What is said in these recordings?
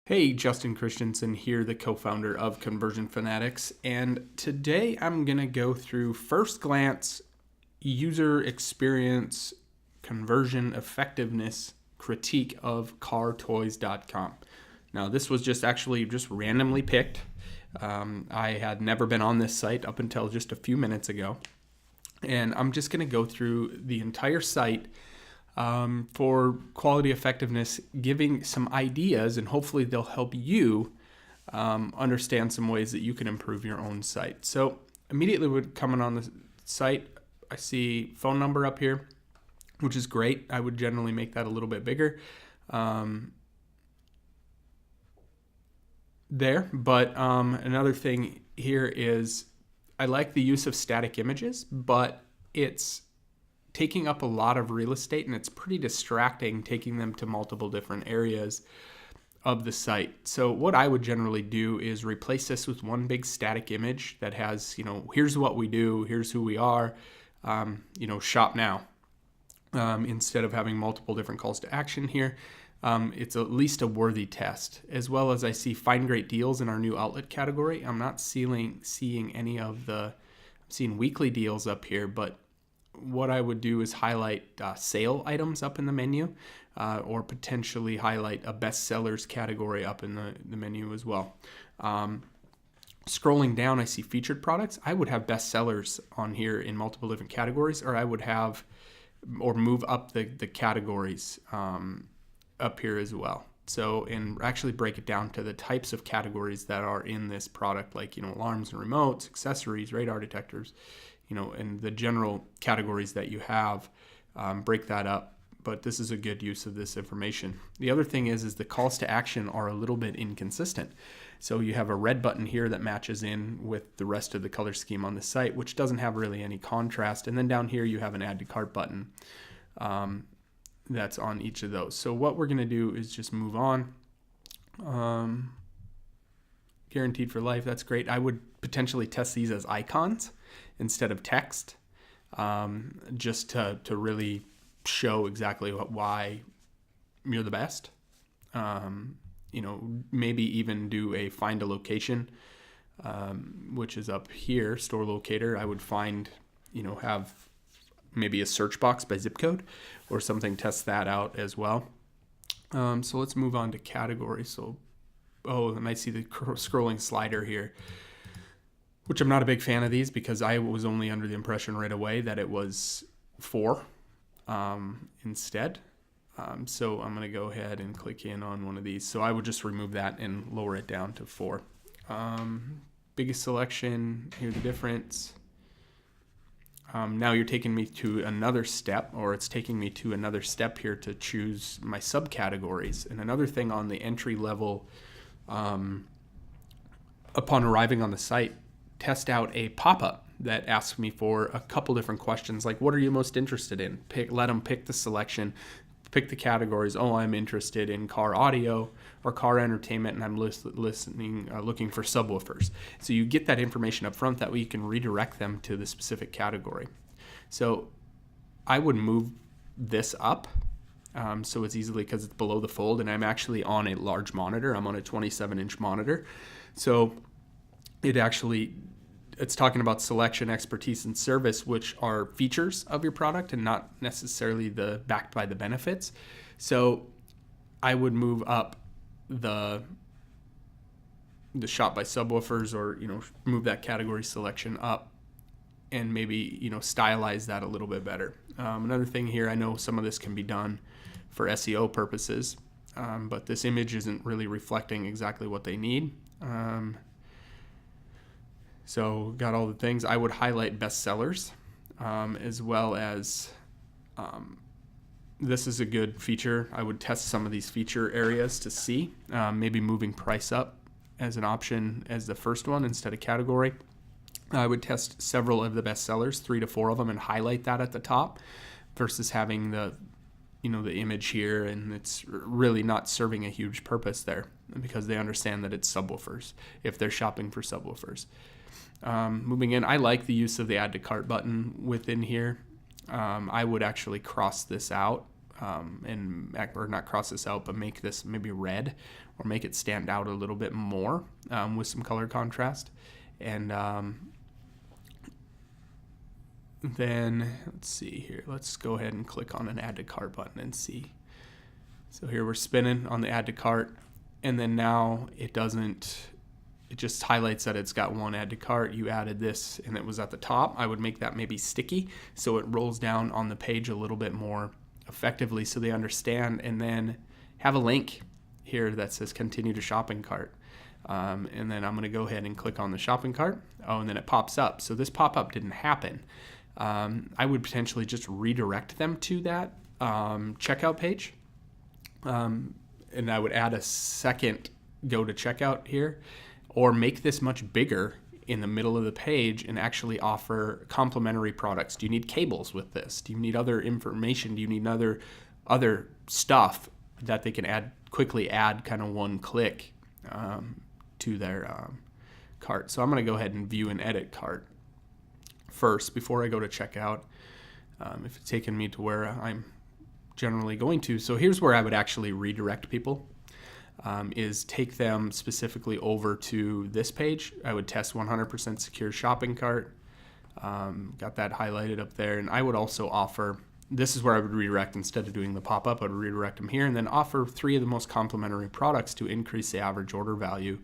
Hey, Justin Christensen here, the co-founder of Conversion Fanatics, and today I'm going to go through first glance user experience conversion effectiveness critique of cartoys.com. Now, this was just randomly picked. I had never been on this site up until just a few minutes ago, and I'm just going to go through the entire site for quality effectiveness, giving some ideas, and hopefully they'll help you understand some ways that you can improve your own site. So immediately when coming on the site, I see phone number up here, which is great. I would generally make that a little bit bigger there. But another thing here is I like the use of static images, but it's taking up a lot of real estate, and it's pretty distracting taking them to multiple different areas of the site. So what I would generally do is replace this with one big static image that has, here's what we do, here's who we are, shop now. Instead of having multiple different calls to action here, it's at least a worthy test. As well as I see find great deals in our new outlet category. I'm not seeing any of I'm seeing weekly deals up here, but what I would do is highlight sale items up in the menu, or potentially highlight a bestsellers category up in the menu as well. Scrolling down, I see featured products. I would have bestsellers on here in multiple different categories, or I would have, or move up the categories up here as well. So, and actually break it down to the types of categories that are in this product, like, alarms and remotes, accessories, radar detectors, and the general categories that you have, break that up. But this is a good use of this information. The other thing is the calls to action are a little bit inconsistent. So you have a red button here that matches in with the rest of the color scheme on the site, which doesn't have really any contrast. And then down here you have an add to cart button that's on each of those. So what we're going to do is just move on. Guaranteed for life, that's great. I would potentially test these as icons instead of text, just to really show exactly why you're the best. Maybe even do a find a location, which is up here, store locator. I would find, have maybe a search box by zip code or something, test that out as well. So let's move on to categories. And I see the scrolling slider here, which I'm not a big fan of these because I was only under the impression right away that it was 4 instead. So I'm going to go ahead and click in on one of these. So I would just remove that and lower it down to 4. Biggest selection, here's the difference. Now you're taking me to another step, or it's taking me to another step here to choose my subcategories. And another thing on the entry level, upon arriving on the site, test out a pop-up that asks me for a couple different questions, like what are you most interested in? Let them pick the selection, pick the categories. Oh, I'm interested in car audio or car entertainment, and I'm looking for subwoofers. So you get that information up front, that way you can redirect them to the specific category. So I would move this up, so it's easily, because it's below the fold, and I'm actually on a large monitor. I'm on a 27-inch monitor. So it's talking about selection, expertise, and service, which are features of your product and not necessarily the backed by the benefits. So I would move up the shop by subwoofers, or move that category selection up, and maybe stylize that a little bit better. Another thing here, I know some of this can be done for SEO purposes, but this image isn't really reflecting exactly what they need. So got all the things. I would highlight bestsellers, as well as this is a good feature. I would test some of these feature areas to see, maybe moving price up as an option as the first one instead of category. I would test several of the bestsellers, 3 to 4 of them, and highlight that at the top versus having the image here, and it's really not serving a huge purpose there because they understand that it's subwoofers if they're shopping for subwoofers. Moving in, I like the use of the add to cart button within here. I would actually cross this out or not cross this out, but make this maybe red, or make it stand out a little bit more with some color contrast. And then let's see here. Let's go ahead and click on an add to cart button and see. So here we're spinning on the add to cart, and then now it just highlights that it's got one add to cart. You added this and it was at the top. I would make that maybe sticky so it rolls down on the page a little bit more effectively so they understand, and then have a link here that says continue to shopping cart. And then I'm going to go ahead and click on the shopping cart. Oh, and then it pops up. So this pop-up didn't happen. I would potentially just redirect them to that checkout page. And I would add a second go to checkout here, or make this much bigger in the middle of the page and actually offer complimentary products. Do you need cables with this? Do you need other information? Do you need other stuff that they can quickly add kind of one click to their cart? So I'm going to go ahead and view and edit cart first before I go to checkout. If it's taken me to where I'm generally going to. So here's where I would actually redirect people, is take them specifically over to this page. I would test 100% secure shopping cart. Got that highlighted up there. And I would also offer, this is where I would redirect instead of doing the pop-up. I would redirect them here and then offer 3 of the most complimentary products to increase the average order value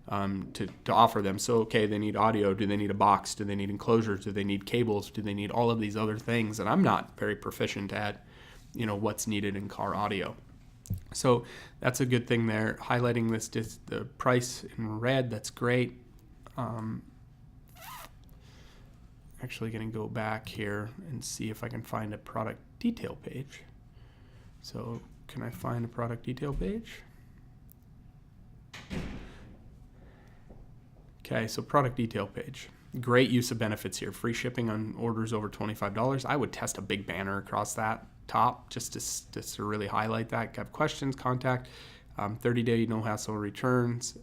to offer them. So, okay, they need audio. Do they need a box? Do they need enclosures? Do they need cables? Do they need all of these other things? And I'm not very proficient at, what's needed in car audio. So that's a good thing there. Highlighting the price in red, that's great. Actually going to go back here and see if I can find a product detail page. So can I find a product detail page? Okay, so product detail page. Great use of benefits here. Free shipping on orders over $25. I would test a big banner across that top just to really highlight that. Have questions, contact, 30-day no hassle returns.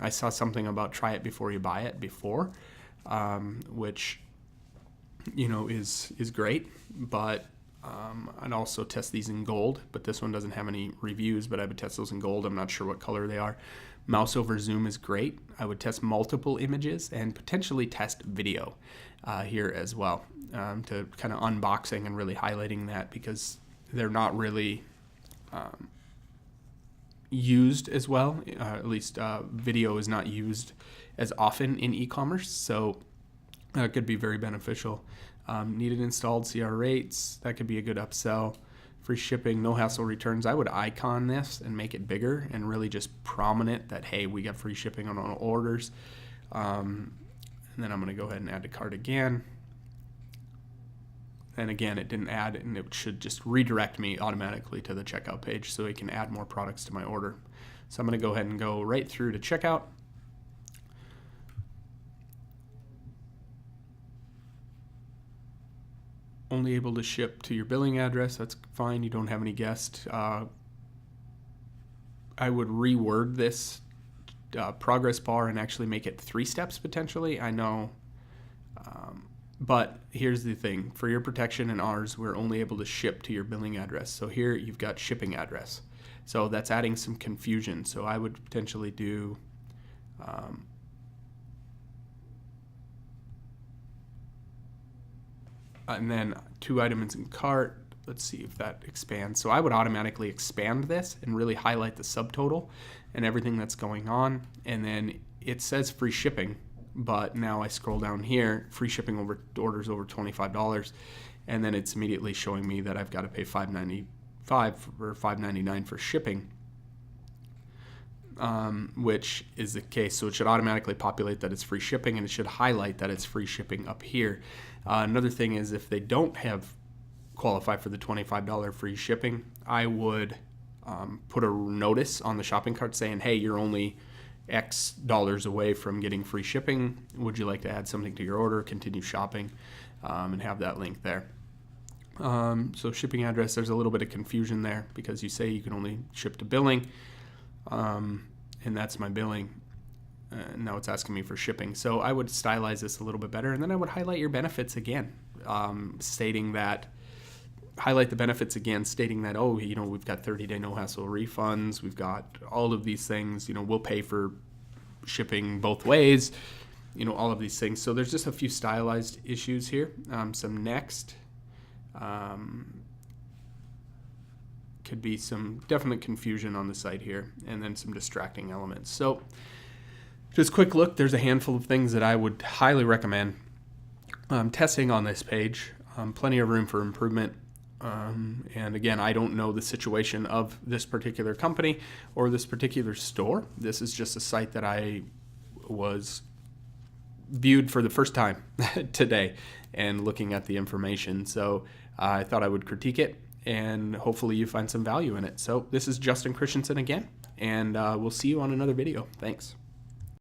I saw something about try it before you buy it before, which is great, but I'd also test these in gold, but this one doesn't have any reviews, but I would test those in gold. I'm not sure what color they are. Mouse over zoom is great. I would test multiple images and potentially test video here as well, to kind of unboxing and really highlighting that, because they're not really used as well. At least video is not used as often in e-commerce, so that could be very beneficial. Needed installed CR rates, that could be a good upsell. Free shipping, no hassle returns. I would icon this and make it bigger and really just prominent that, hey, we got free shipping on all orders. And then I'm going to go ahead and add to cart again. And again, it didn't add, and it should just redirect me automatically to the checkout page so it can add more products to my order. So I'm going to go ahead and go right through to checkout. Only able to ship to your billing address. That's fine. You don't have any guests. I would reword this progress bar and actually make it 3 steps potentially. I know, but here's the thing. For your protection and ours, we're only able to ship to your billing address. So here you've got shipping address. So that's adding some confusion. So I would potentially do and then 2 items in cart. Let's see if that expands. So I would automatically expand this and really highlight the subtotal and everything that's going on. And then it says free shipping, but now I scroll down here, free shipping over orders over $25. And then it's immediately showing me that I've got to pay $5.95 or $5.99 for shipping, which is the case. So it should automatically populate that it's free shipping, and it should highlight that it's free shipping up here. Another thing is, if they don't qualify for the $25 free shipping, I would put a notice on the shopping cart saying, hey, you're only X dollars away from getting free shipping. Would you like to add something to your order, continue shopping, and have that link there. So shipping address, there's a little bit of confusion there because you say you can only ship to billing, and that's my billing. Now it's asking me for shipping. So I would stylize this a little bit better, and then I would highlight your benefits again, stating that highlight the benefits again, stating that, oh, we've got 30-day no-hassle refunds, we've got all of these things, we'll pay for shipping both ways, all of these things. So there's just a few stylized issues here. Some next could be some definite confusion on the site here, and then some distracting elements. So just quick look, there's a handful of things that I would highly recommend testing on this page. Plenty of room for improvement. And again, I don't know the situation of this particular company or this particular store. This is just a site that I was viewed for the first time today and looking at the information. So I thought I would critique it, and hopefully you find some value in it. So this is Justin Christensen again, and we'll see you on another video. Thanks.